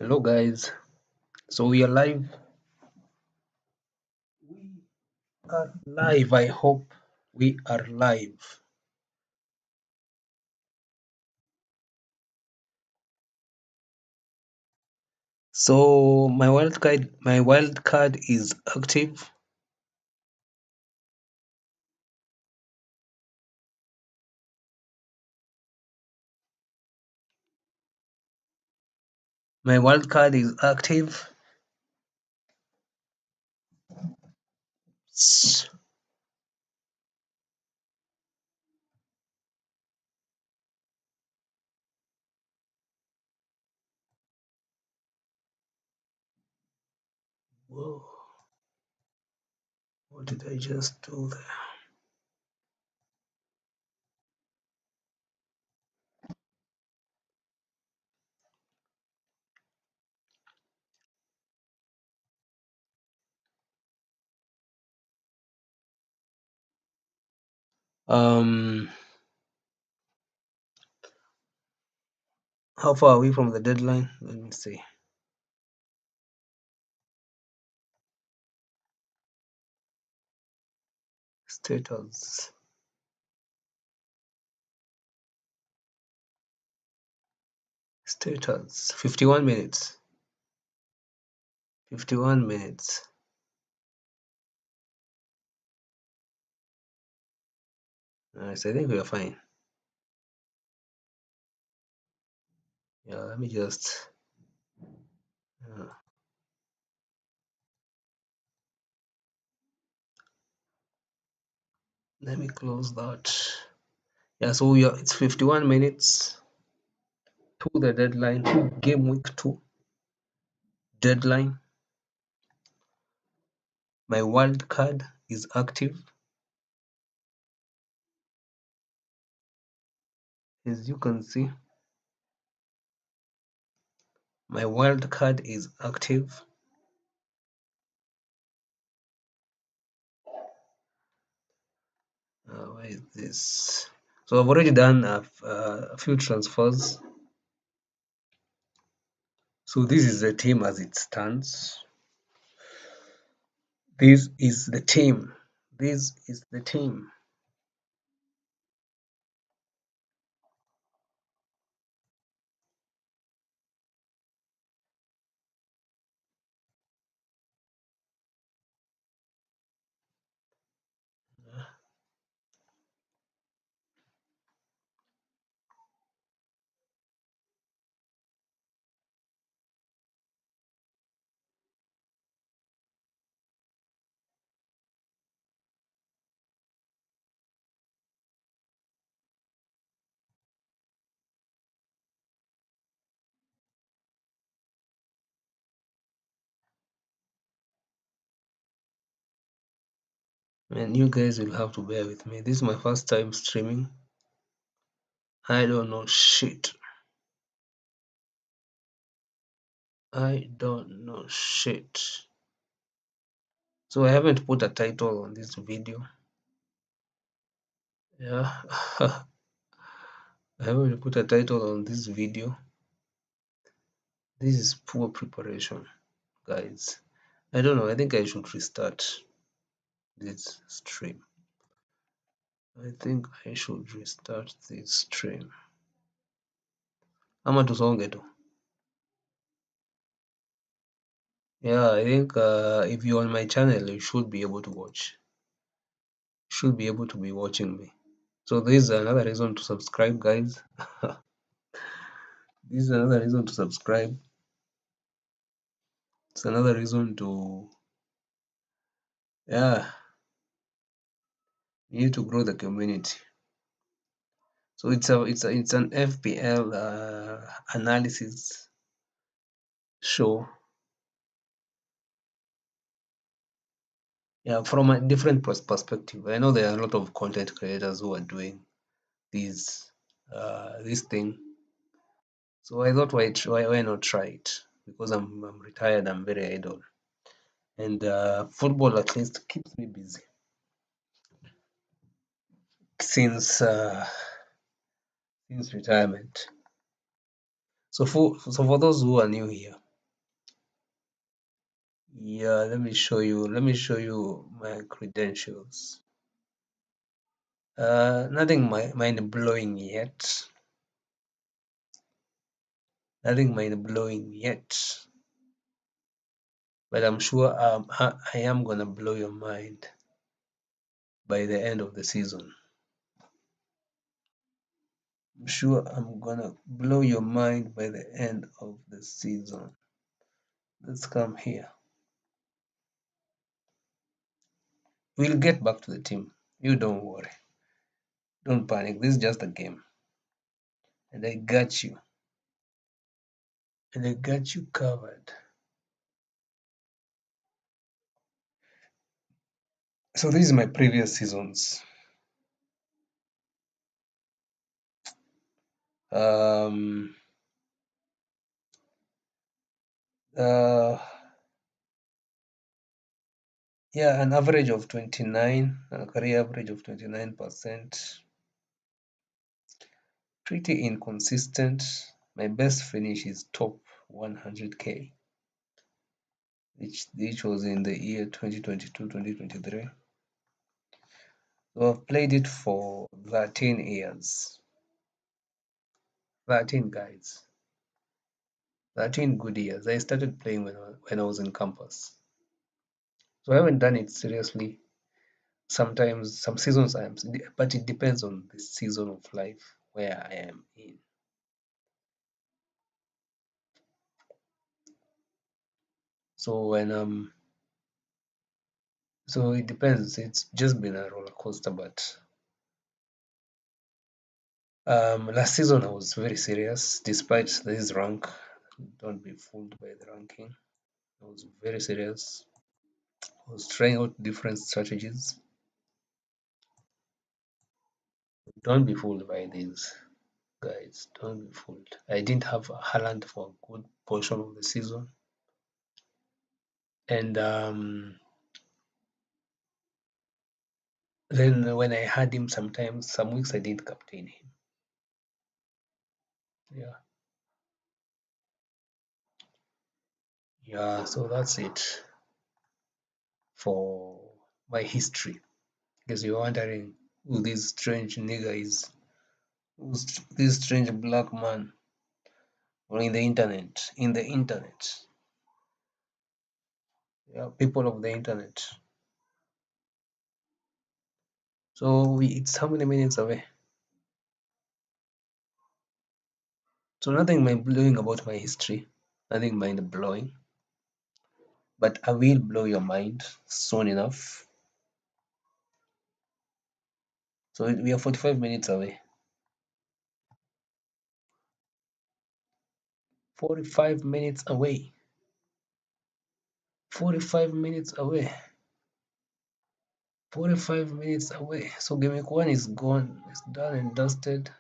Hello guys, so we are live. We are live. I hope we are live. So my wild card is active. My wild card is active. S- Whoa, what did I just do there? Um, how far are we from the deadline? Let me see. Status. Status. 51 minutes. 51 minutes. Nice. I think we are fine. Yeah. Let me just. Uh, let me close that. Yeah, so it's 51 minutes to the deadline, to game week 2 deadline. My wild card is active. As you can see, my wild card is active. Where is this? So I've already done a few transfers. So this is the team as it stands. This is the team. This is the team. And you guys will have to bear with me. This is my first time streaming. I don't know shit. I don't know shit. So I haven't put a title on this video. Yeah, I haven't put a title on this video. This is poor preparation, guys. I don't know. I think I should restart this stream. I think I should restart this stream. Ama tusonge tu. Yeah, I think if you're on my channel, you should be able to watch. Should be able to be watching me. So this is another reason to subscribe, guys. This is another reason to subscribe. It's another reason to, yeah, you need to grow the community. So it's an FPL analysis show. Yeah, from a different perspective. I know there are a lot of content creators who are doing this thing. So I thought why not try it? Because I'm retired, I'm very idle, and football at least keeps me busy since retirement. So for those who are new here, Yeah, let me show you my credentials. Nothing mind blowing yet. Nothing mind blowing yet. But I'm sure I am gonna blow your mind by the end of the season. I'm sure I'm gonna blow your mind by the end of the season. Let's come here. We'll get back to the team. You don't worry. Don't panic. This is just a game. And I got you. And I got you covered. So this is my previous seasons. Um uh yeah, an average of 29, a career average of 29%. Pretty inconsistent. My best finish is top 100k, which was in the year 2022-2023. So I've played it for 13 years. 13 guys. 13 good years. I started playing when I was in campus. So I haven't done it seriously. Sometimes, some seasons I am, but it depends on the season of life where I am in. So so it depends. It's just been a roller coaster, but last season I was very serious despite this rank. Don't be fooled by the ranking. I was very serious. I was trying out different strategies. Don't be fooled by these guys. Don't be fooled. I didn't have Haaland for a good portion of the season, and then when I had him, sometimes some weeks I didn't captain him. Yeah, yeah. So that's it for my history. Because you're wondering who this strange nigga is, who's this strange black man on the internet, in the internet. Yeah, people of the internet. So it's how many minutes away? So nothing mind blowing about my history, nothing mind blowing, but I will blow your mind soon enough. So we are 45 minutes away. 45 minutes away. 45 minutes away. 45 minutes away. So game week one is gone. It's done and dusted.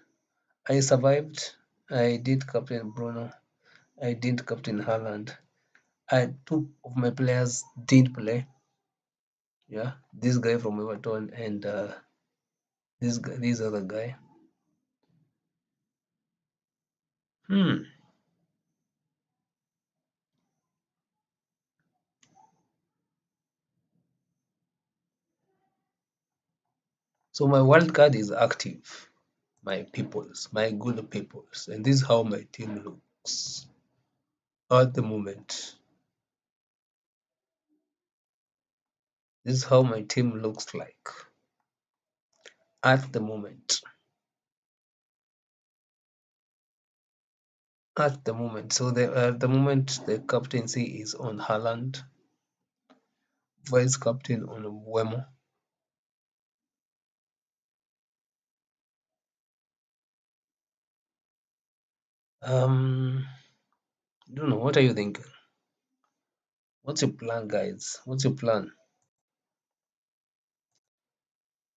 I survived. I did captain Bruno. I did captain Haaland. Two of my players did play. Yeah, this guy from Everton and this other guy. Hmm. So my wild card is active. My peoples, my good peoples, and this is how my team looks at the moment. This is how my team looks like at the moment. At the moment. So at the moment the captaincy is on Haaland, vice captain on Wemo. I don't know. What are you thinking? What's your plan, guys? What's your plan?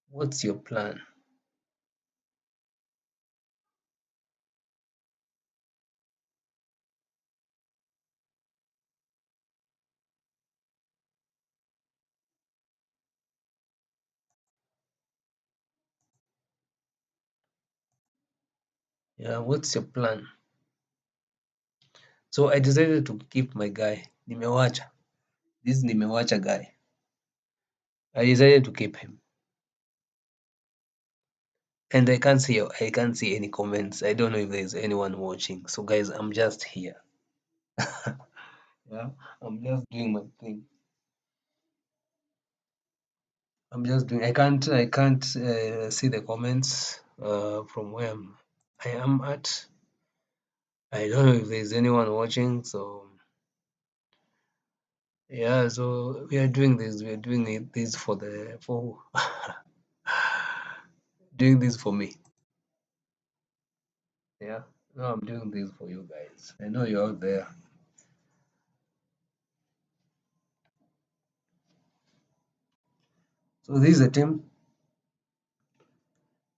What's your plan? Yeah, what's your plan? So I decided to keep my guy. Nimewacha. This nimewacha guy. I decided to keep him. And I can't see any comments. I don't know if there's anyone watching. So guys, I'm just here. Yeah, I'm just doing my thing. I can't see the comments from where I am at. I don't know if there's anyone watching. So yeah, so we are doing this. We are doing this for doing this for me. Yeah. No, I'm doing this for you guys. I know you're out there. So this is the team.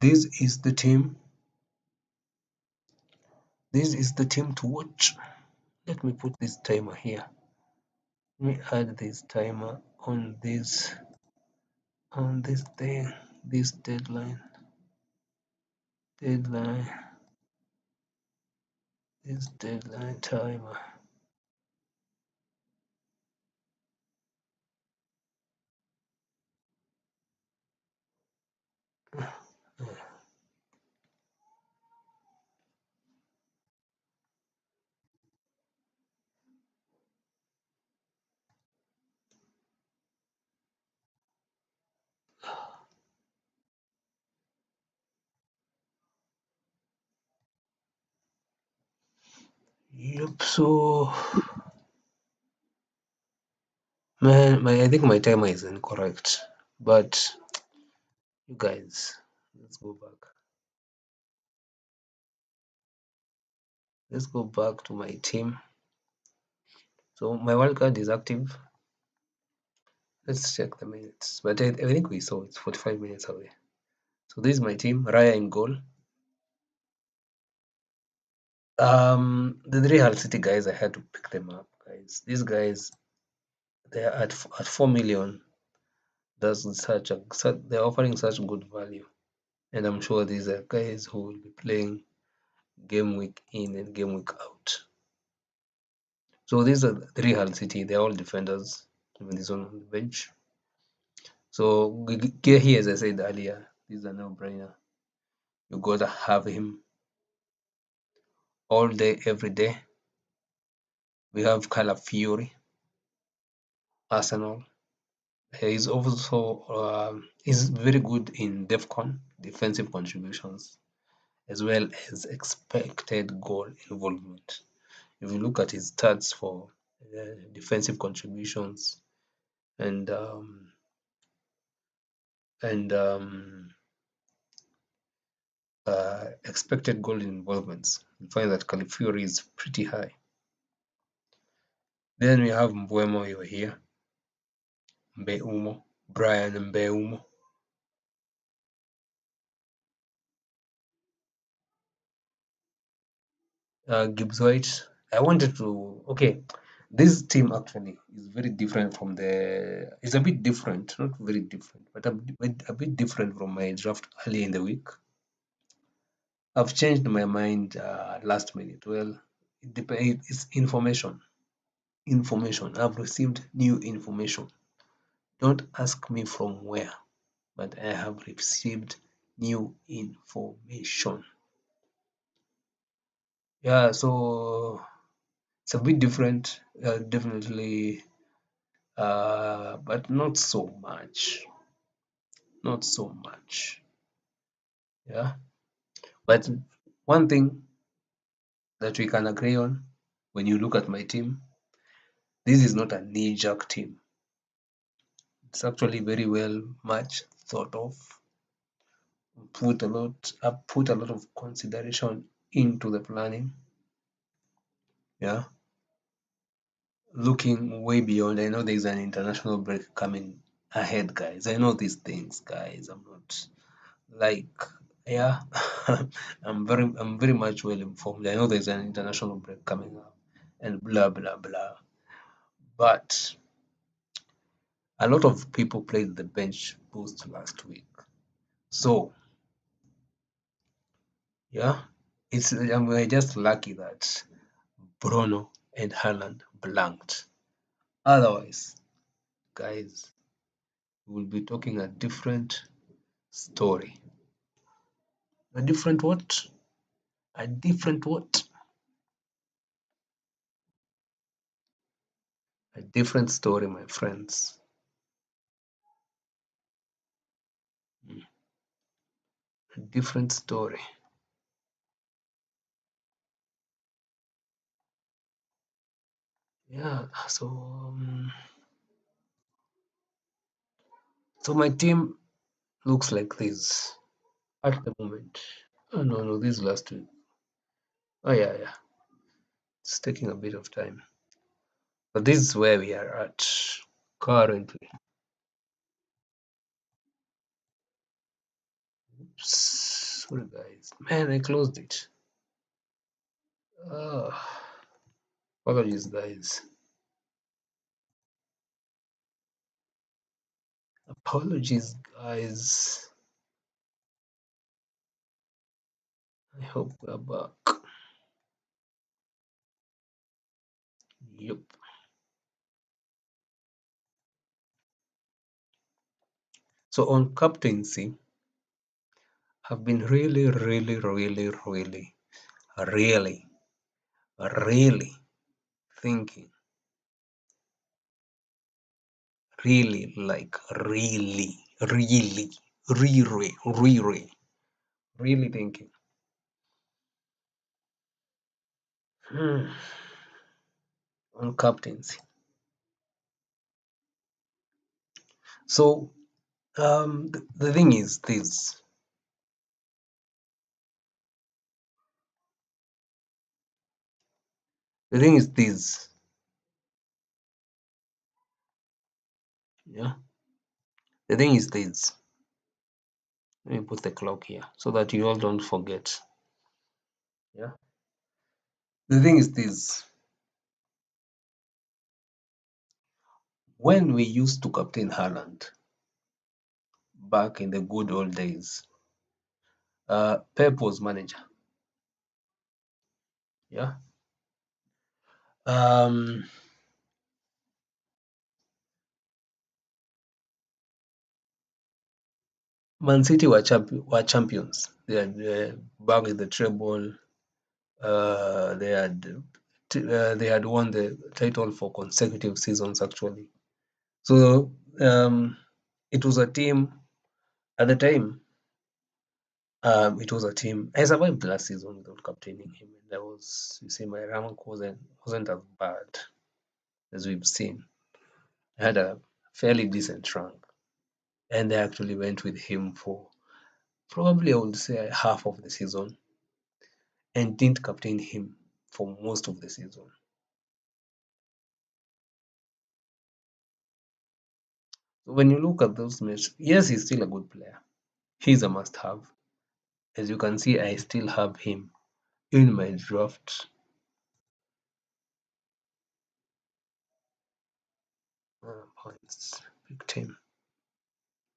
This is the team. This is the team to watch. Let me put this timer here. Let me add this timer on this thing, this deadline, this deadline timer. Yep. So, man, I think my timer is incorrect. But you guys, let's go back. Let's go back to my team. So my wildcard is active. Let's check the minutes. But I think we saw it's 45 minutes away. So this is my team. Raya in goal. The three Hull City guys, I had to pick them up, guys. These guys, they're at 4 million. They're offering such good value, and I'm sure these are guys who will be playing game week in and game week out. So these are the three Hull City. They're all defenders. Even this one on the bench. So here, as I said earlier, this is a no-brainer. You gotta have him all day, every day. We have Calafiori, Arsenal. He's also he's very good in DEFCON, defensive contributions, as well as expected goal involvement. If you look at his stats for defensive contributions and um, and expected goal involvements, you find that Calafiori is pretty high. Then we have Mbuemo over here, Mbeumo, Brian Mbeumo. Gibbs White. I wanted to. Okay, this team actually is very different from the. It's a bit different, not very different, but a bit different from my draft earlier in the week. I've changed my mind last minute. Well, it's information. Information. I've received new information. Don't ask me from where, but I have received new information. Yeah, so it's a bit different. Definitely but not so much. Not so much. Yeah. But one thing that we can agree on when you look at my team, this is not a knee-jerk team. It's actually very well much thought of. Put a lot of consideration into the planning. Yeah. Looking way beyond. I know there's an international break coming ahead, guys. I know these things, guys. I'm not like yeah. I'm very much well informed. I know there's an international break coming up and blah blah blah. But a lot of people played the bench boost last week. So yeah, we're just lucky that Bruno and Haaland blanked. Otherwise, guys, we'll be talking a different story. A different what? A different what? A different story, my friends. Mm, a different story. Yeah, so my team looks like this at the moment. Oh no, no, this last week. Oh yeah. It's taking a bit of time. But this is where we are at currently. Sorry guys. Man, I closed it. Oh, apologies guys. Apologies guys. I hope we're back. Yep. So on captaincy, I've been really, really thinking, really, like really thinking. Hmm. On captaincy. So the thing is this. The thing is this. Yeah. The thing is this. Let me put the clock here so that you all don't forget. Yeah. The thing is this. When we used to captain Haaland back in the good old days, Pep was manager. Yeah. Um, Man City were champions. They had bagged the treble. They had won the title for consecutive seasons actually. So it was a team at the time. It was a team. I survived last season without captaining him. And that was, you see, my rank wasn't as bad as we've seen. I had a fairly decent rank, and I actually went with him for probably I would say half of the season, and didn't captain him for most of the season. So when you look at those matches, yes, he's still a good player. He's a must-have. As you can see, I still have him in my draft points. Picked him.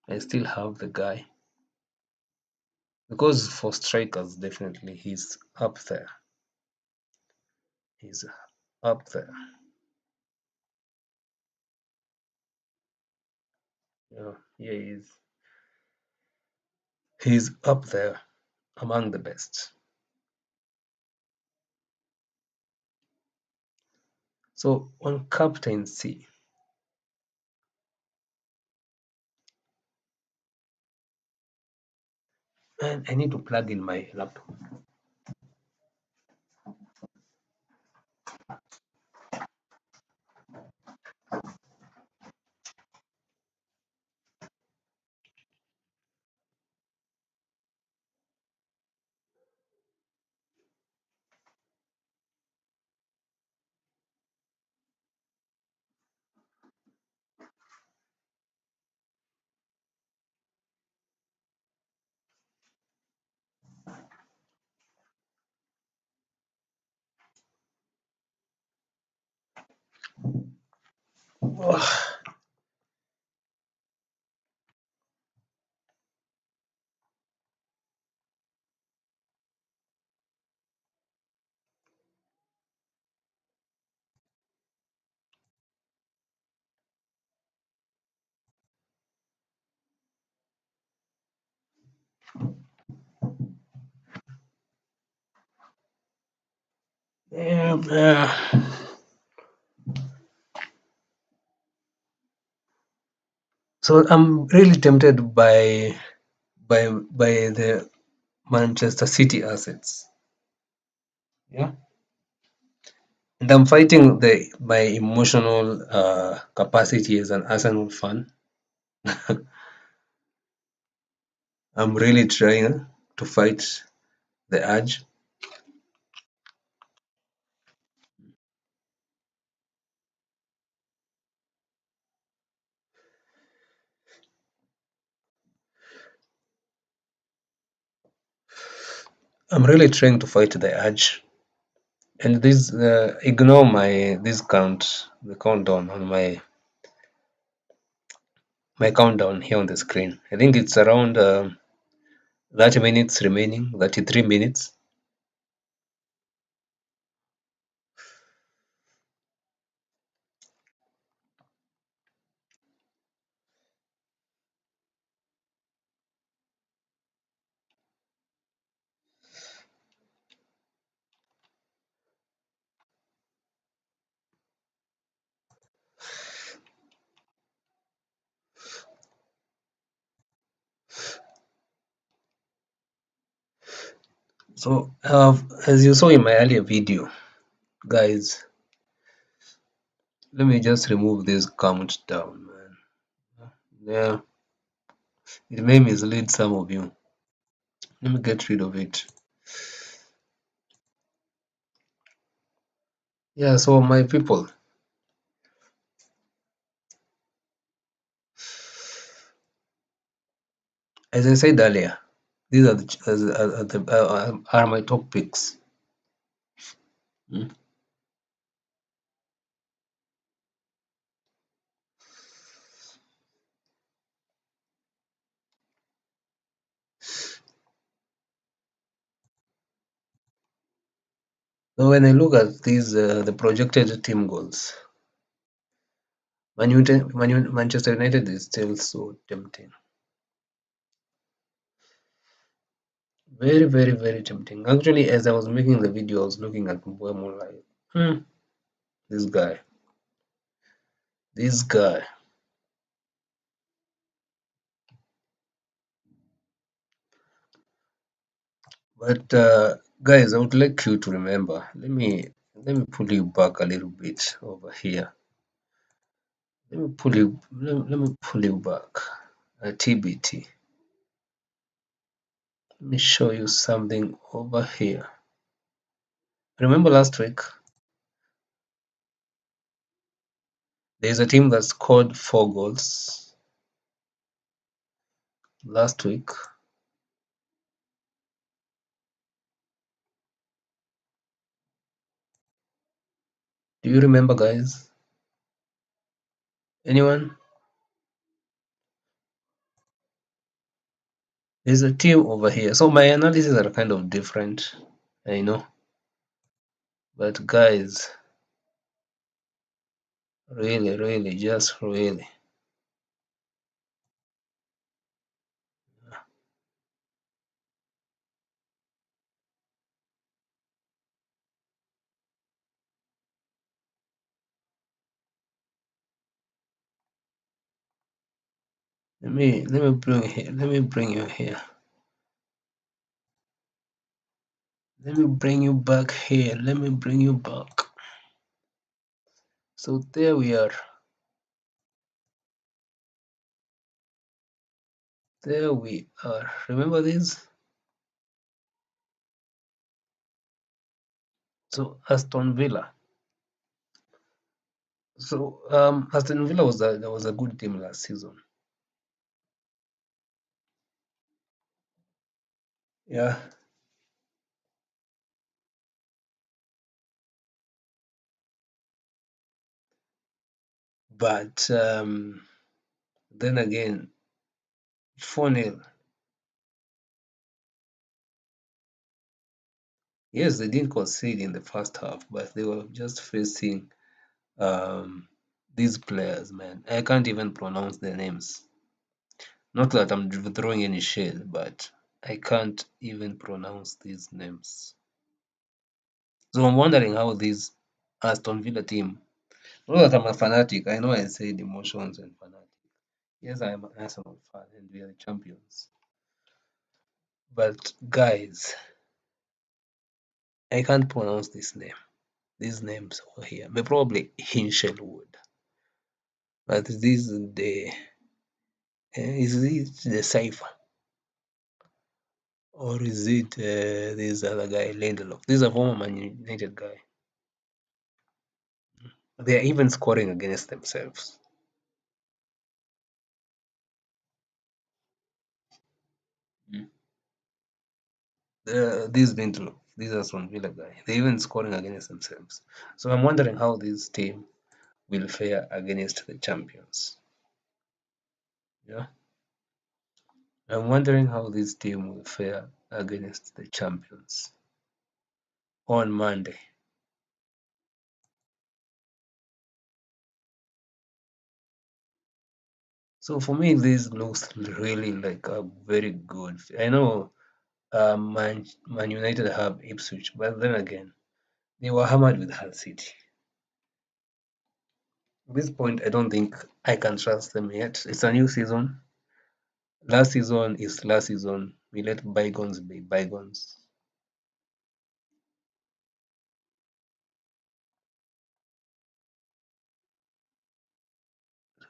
I still have the guy because for strikers, definitely he's up there. He's up there. Yeah, yeah, he's up there among the best. So on captaincy, man, I need to plug in my laptop. Oh, Yeah. So I'm really tempted by the Manchester City assets. Yeah. And I'm fighting the my emotional capacity as an Arsenal fan. I'm really trying to fight the urge. I'm really trying to fight the urge. And this ignore my this count the countdown on my countdown here on the screen. I think it's around 30 minutes remaining, 33 minutes. So as you saw in my earlier video, guys, let me just remove this countdown, man. Yeah, it may mislead some of you. Let me get rid of it. Yeah, so my people, as I said earlier, these are my top picks. Hmm. So when I look at these, the projected team goals, Manchester United is still so tempting. Very, very, very tempting. Actually, as I was making the video, I was looking at Mbeumo like, this guy, this guy. But guys, I would like you to remember. Let me pull you back a little bit over here. Let me pull you back. TBT. Let me show you something over here. Remember last week, there's a team that scored 4 goals last week. Do you remember, guys? Anyone? There's a team over here. So my analysis are kind of different, I know. But guys, really, really, just really. Let me bring you here. Let me bring you back here. Let me bring you back. So there we are. There we are. Remember this? So Aston Villa. So Aston Villa was a good team last season. Yeah. But then again, 4-0. Yes, they didn't concede in the first half, but they were just facing these players, man. I can't even pronounce their names. Not that I'm throwing any shade, but I can't even pronounce these names. So I'm wondering how this Aston Villa team. Not that I'm a fanatic. I know I said emotions and fanatic. Yes, I am an Arsenal fan and we are the champions. But guys, I can't pronounce this name. These names over here. May probably Hinchelwood. But this the is it the cipher or is it this other guy Lindelof? This is a former Man United guy. They are even scoring against themselves. Mm. This Lindelof, this Aston Villa guy, they're even scoring against themselves. So I'm wondering how this team will fare against the champions. Yeah, I'm wondering how this team will fare against the champions on Monday. So for me, this looks really like a very good. I know Man United have Ipswich, but then again, they were hammered with Hull City. At this point, I don't think I can trust them yet. It's a new season. Last season is last season. We let bygones be bygones.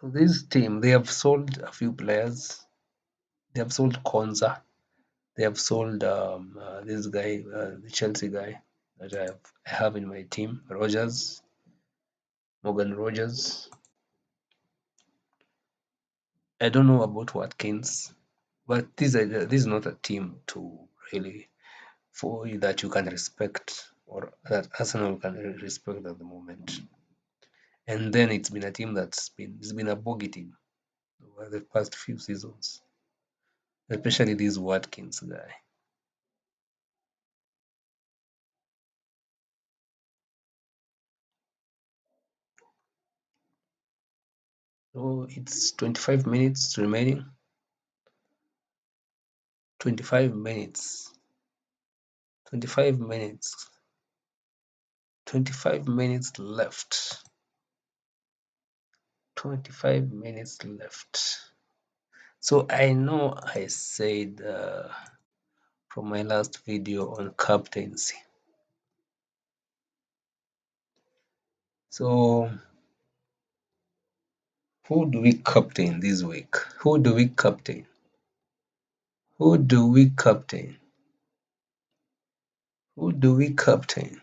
So this team, they have sold a few players. They have sold Konza. They have sold this guy, the Chelsea guy that I have in my team, Rogers, Morgan Rogers. I don't know about Watkins, but this is not a team to really for that you can respect or that Arsenal can respect at the moment. And then it's been a team it's been a bogey team over the past few seasons, especially this Watkins guy. So it's 25 minutes remaining. 25 minutes. 25 minutes. 25 minutes left. 25 minutes left. So I know I said from my last video on captaincy. So who do we captain this week? Who do we captain? Who do we captain? Who do we captain?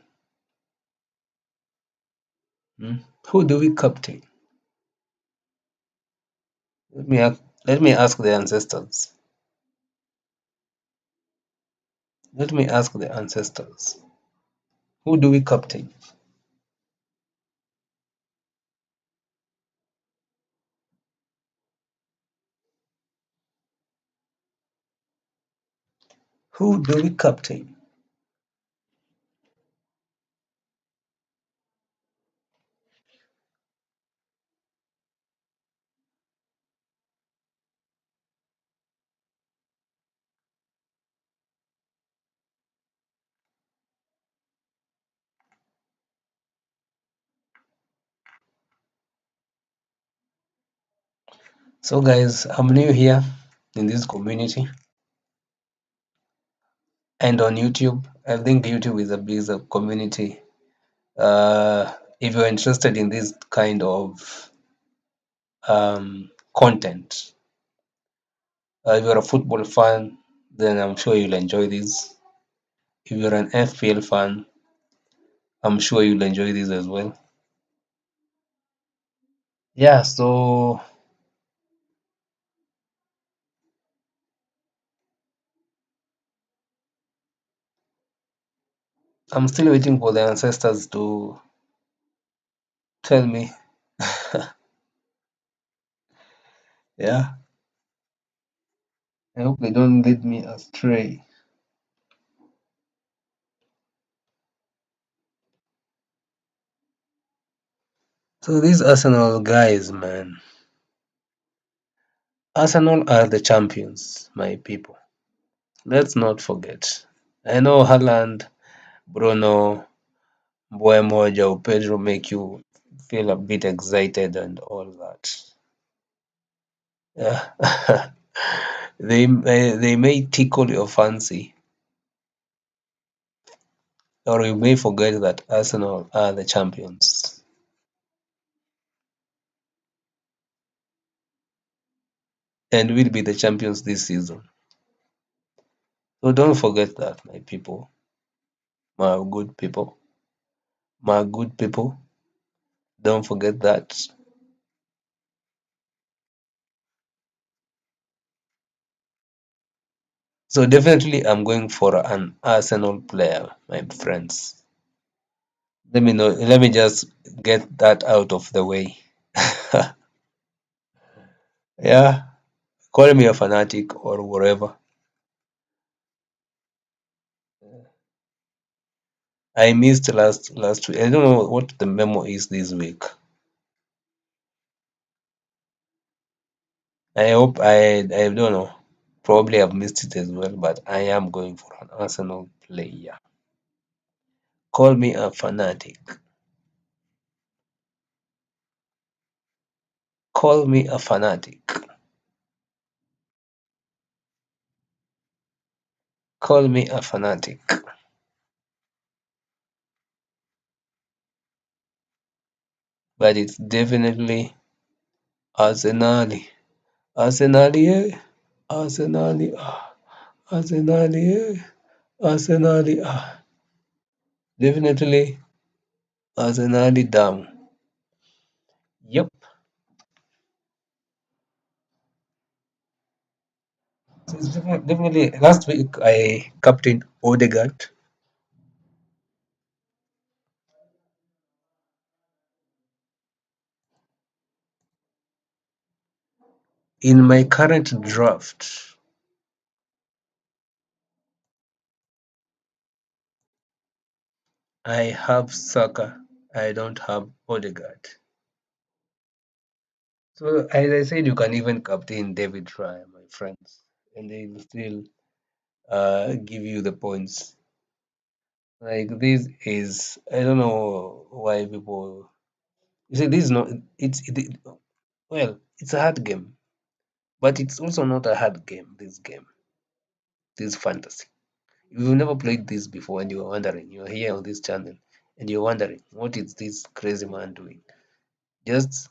Hmm? Who do we captain? Let me ask the ancestors. Let me ask the ancestors. Who do we captain? Who do we captain? So guys, I'm new here in this community and on YouTube. I think YouTube is a big community. If you're interested in this kind of content, if you're a football fan, then I'm sure you'll enjoy this. If you're an FPL fan, I'm sure you'll enjoy this as well. Yeah, so I'm still waiting for the ancestors to tell me. Yeah, I hope they don't lead me astray. So these Arsenal guys, man, Arsenal are the champions, my people. Let's not forget. I know Haaland, Bruno, Boy Moja or Pedro make you feel a bit excited and all that. Yeah. They may tickle your fancy, or you may forget that Arsenal are the champions and will be the champions this season. So don't forget that, my people, my good people, my good people. Don't forget that. So definitely, I'm going for an Arsenal player, my friends. Let me know. Let me just get that out of the way. Yeah, call me a fanatic or whatever. I missed last week. I don't know what the memo is this week. I hope I don't know. Probably I've missed it as well, but I am going for an Arsenal player. Call me a fanatic. Call me a fanatic. Call me a fanatic. But it's definitely Arsenal. Arsenal, yeah. Arsenal, Arsenal, yeah. Arsenal, definitely Arsenal down. Yep. So it's definitely last week I captained Odegaard. In my current draft, I have Saka. I don't have Odegaard. So as I said, you can even captain David Raya, my friends, and they will still give you the points. Like this is, I don't know why people. You see, this is not. Well, it's a hard game, but it's also not a hard game. This fantasy. If you've never played this before and you're wondering, you're here on this channel and you're wondering, what is this crazy man doing? Just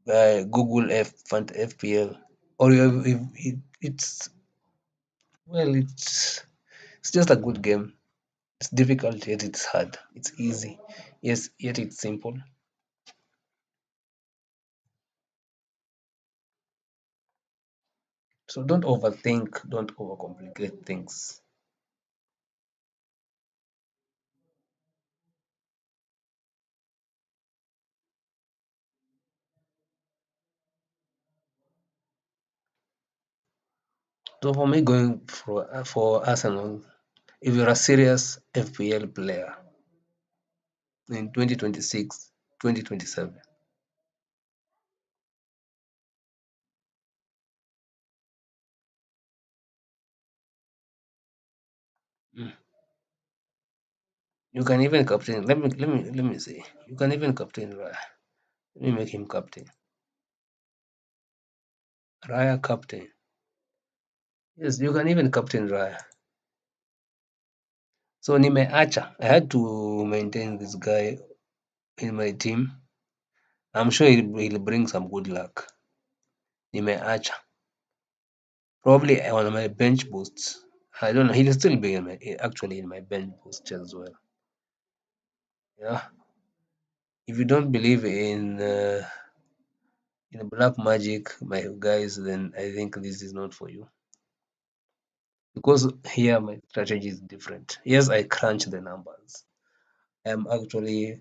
Google FPL, or it's well, it's just a good game. It's difficult yet it's hard. It's easy, yes, yet it's simple. So don't overthink, don't overcomplicate things. So for me, going for Arsenal, if you're a serious FPL player in 2026, 2027, mm, you can even captain. Let me see. You can even captain Raya. Let me make him captain. Raya captain. Yes, you can even captain Raya. So nimeacha. I had to maintain this guy in my team. I'm sure he'll bring some good luck. Nimeacha. Probably on my bench boosts. I don't know. He'll still be actually in my bench boost as well. Yeah. If you don't believe in black magic, my guys, then I think this is not for you. Because here my strategy is different. Yes, I crunch the numbers. I'm actually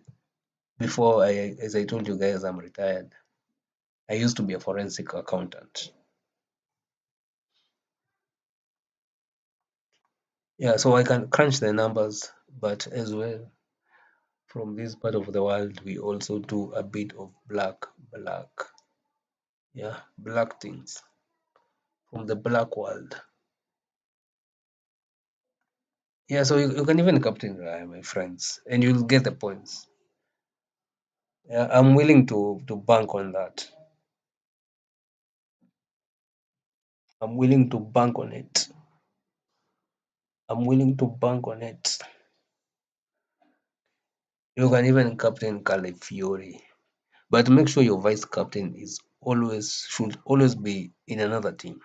before I, as I told you guys, I'm retired. I used to be a forensic accountant. Yeah, so I can crunch the numbers, but as well, from this part of the world, we also do a bit of black, yeah, black things from the black world. Yeah, so you can even captain my friends, and you'll get the points. Yeah, I'm willing to bank on that. I'm willing to bank on it. I'm willing to bank on it. You can even captain Calafiori, but make sure your vice captain should always be in another team.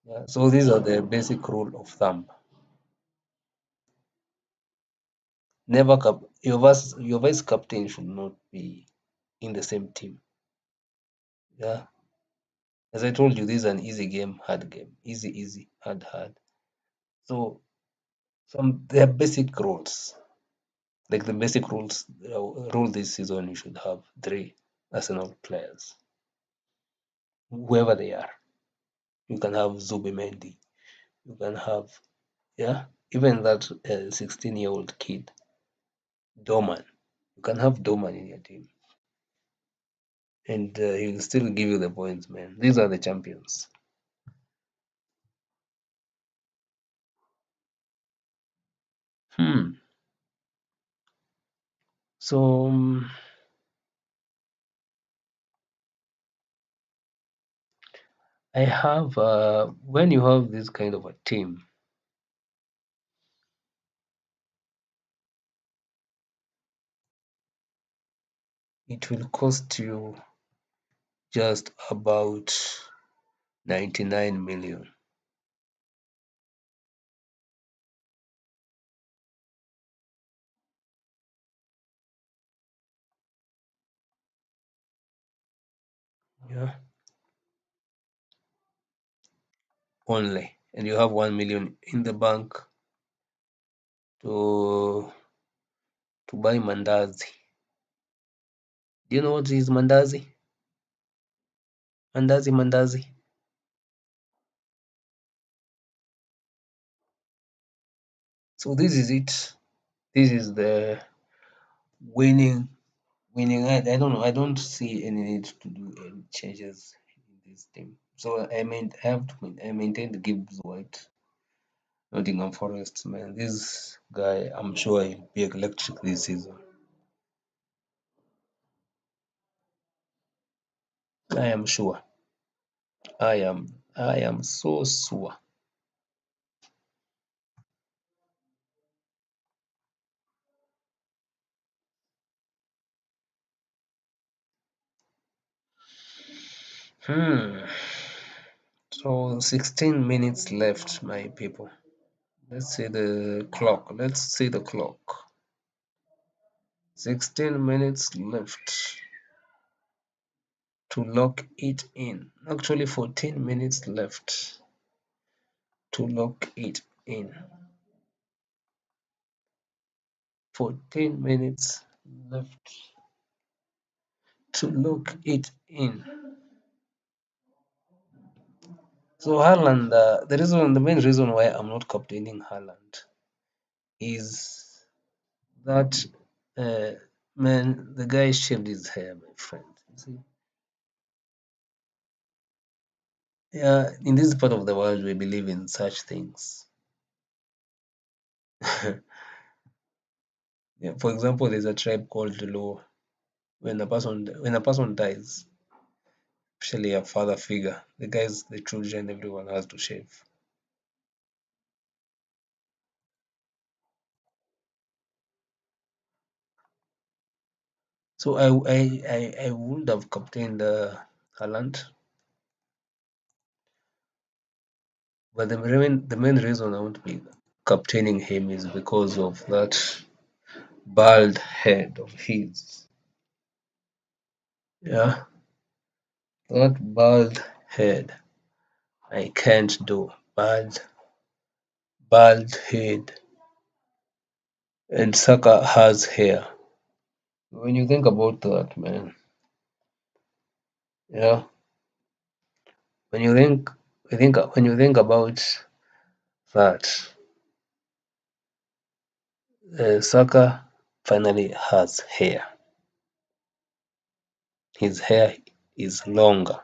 Yeah, so these are the basic rule of thumb. Never your vice captain should not be in the same team. Yeah, as I told you, this is an easy game, hard game, easy, easy, hard, hard. So there are basic rules. Like the basic rule this season, you should have three Arsenal players, whoever they are. You can have Zubimendi. You can have, yeah, even that 16-year-old kid, Doman. You can have Doman in your team, and he'll still give you the points, man. These are the champions. Hmm. So I have when you have this kind of a team, it will cost you just about 99 million. Yeah, only, and you have 1 million in the bank to buy mandazi. Do you know what is mandazi? Mandazi. So this is it. This is the winning. I don't know. I don't see any need to do any changes in this team. So I maintain the Gibbs White Nottingham Forest, man. This guy, I'm sure he'll be electric this season. I am sure. I am so sure. Hmm. So 16 minutes left, my people. Let's see the clock. 16 minutes left to lock it in. Actually, 14 minutes left to lock it in. 14 minutes left to lock it in. So Haaland, the main reason why I'm not captaining Haaland is that uh, man, the guy shaved his hair, my friend. You see, yeah, in this part of the world, we believe in such things. Yeah, for example, there's a tribe called the Luo. When a person dies, especially a father figure, the children, everyone has to shave. So I would have captained Haaland, but the main reason I want to be captaining him is because of that bald head of his. Yeah, that bald head. I can't do bald head. And Saka has hair. When you think about that, man, yeah. When you when you think about that, Saka finally has hair. His hair is longer.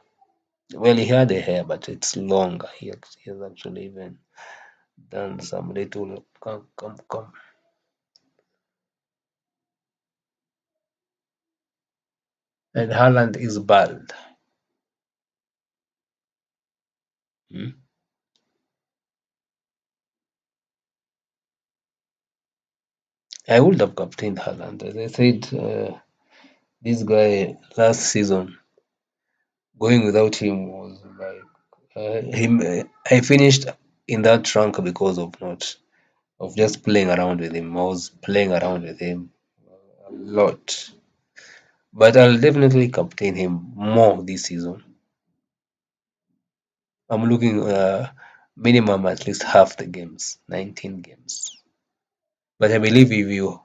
Well, he had a hair, but it's longer. He has actually even done some little come. And Haaland is bald. Hmm? I would have captained Haaland. As I said, this guy last season, going without him was like him. I finished in that rank because of not of just playing around with him. I was playing around with him a lot, but I'll definitely captain him more this season. I'm looking minimum at least half the games, 19 games. But I believe if you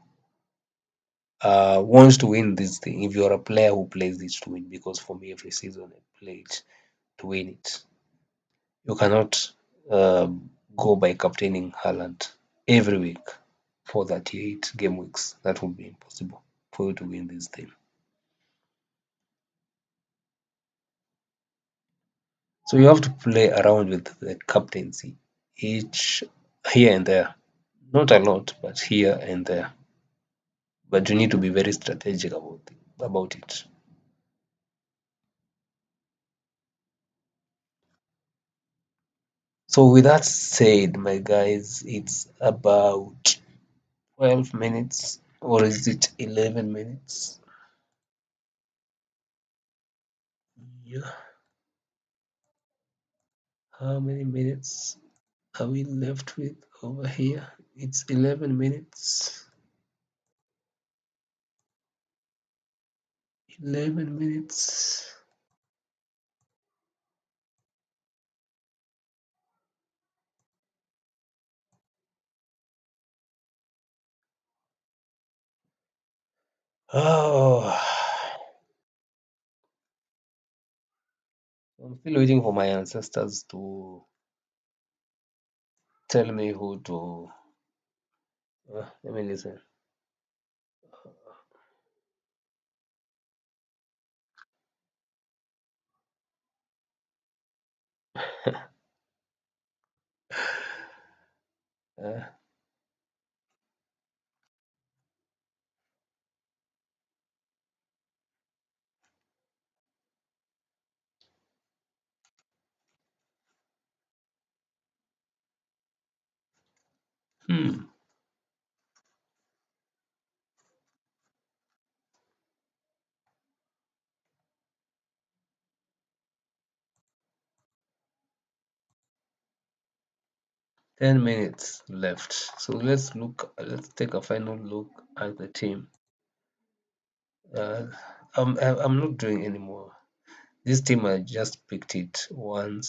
wants to win this thing, if you're a player who plays this to win, because for me every season I played to win it. You cannot go by captaining Haaland every week for 38 game weeks. That would be impossible for you to win this thing. So you have to play around with the captaincy each here and there. Not a lot, but here and there. But you need to be very strategic about it. So with that said, my guys, it's about 12 minutes, or is it 11 minutes? Yeah. How many minutes are we left with over here? It's 11 minutes. 11 minutes. Oh, I'm still waiting for my ancestors to tell me who to. Let me listen. Uh, hmm. 10 minutes left. So let's look. Let's take a final look at the team. Uh, I'm not doing anymore. This team I just picked it once.